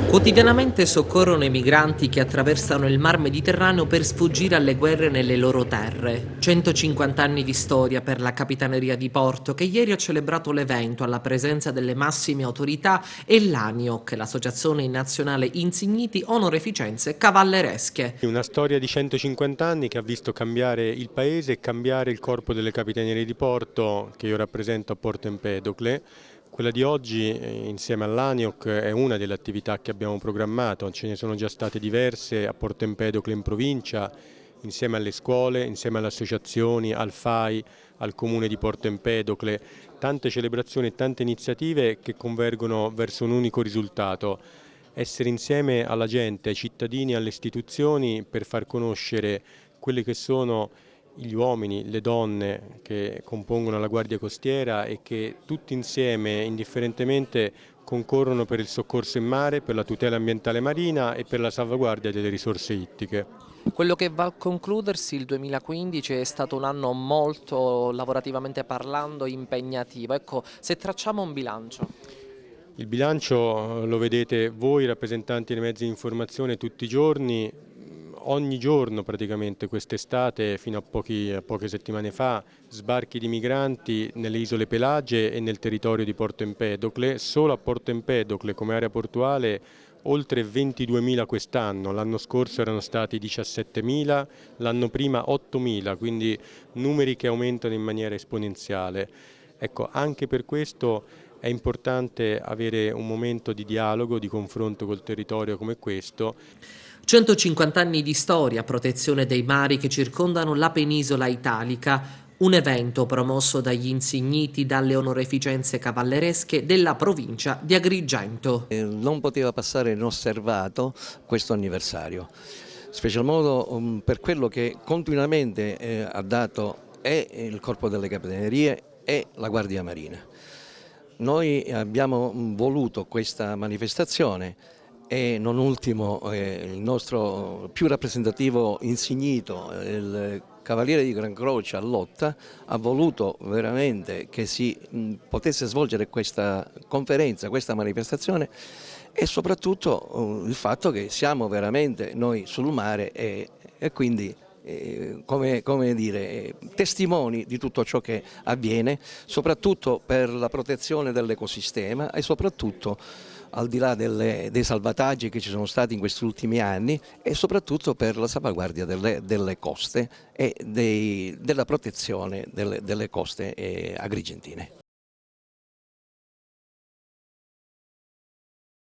Quotidianamente soccorrono i migranti che attraversano il Mar Mediterraneo per sfuggire alle guerre nelle loro terre. 150 anni di storia per la Capitaneria di Porto, che ieri ha celebrato l'evento alla presenza delle massime autorità, e l'ANIOC, l'Associazione Nazionale Insigniti Onoreficenze Cavalleresche. Una storia di 150 anni che ha visto cambiare il paese e cambiare il corpo delle Capitanerie di Porto che io rappresento a Porto Empedocle. Quella di oggi, insieme all'ANIOC, è una delle attività che abbiamo programmato, ce ne sono già state diverse a Porto Empedocle in provincia, insieme alle scuole, insieme alle associazioni, al FAI, al Comune di Porto Empedocle, tante celebrazioni e tante iniziative che convergono verso un unico risultato: essere insieme alla gente, ai cittadini, alle istituzioni per far conoscere quelli che sono gli uomini, le donne che compongono la Guardia Costiera e che tutti insieme, indifferentemente, concorrono per il soccorso in mare, per la tutela ambientale marina e per la salvaguardia delle risorse ittiche. Quello che va a concludersi il 2015 è stato un anno molto, lavorativamente parlando, impegnativo. Ecco, se tracciamo un bilancio. Il bilancio lo vedete voi rappresentanti dei mezzi di informazione tutti i giorni, ogni giorno praticamente quest'estate fino a poche settimane fa, sbarchi di migranti nelle isole Pelagie e nel territorio di Porto Empedocle. Solo a Porto Empedocle come area portuale oltre 22.000 quest'anno, l'anno scorso erano stati 17.000, l'anno prima 8.000, quindi numeri che aumentano in maniera esponenziale. Ecco, anche per questo è importante avere un momento di dialogo, di confronto col territorio come questo. 150 anni di storia, protezione dei mari che circondano la penisola italica, un evento promosso dagli Insigniti dalle onoreficenze cavalleresche della provincia di Agrigento. Non poteva passare inosservato questo anniversario, special modo per quello che continuamente ha dato e il Corpo delle Capitanerie e la Guardia Marina. Noi abbiamo voluto questa manifestazione e non ultimo il nostro più rappresentativo insignito, il Cavaliere di Gran Croce a Lotta, ha voluto veramente che si potesse svolgere questa conferenza, questa manifestazione, e soprattutto il fatto che siamo veramente noi sul mare e quindi come dire, testimoni di tutto ciò che avviene, soprattutto per la protezione dell'ecosistema e soprattutto al di là dei salvataggi che ci sono stati in questi ultimi anni, e soprattutto per la salvaguardia delle coste e della protezione delle coste agrigentine.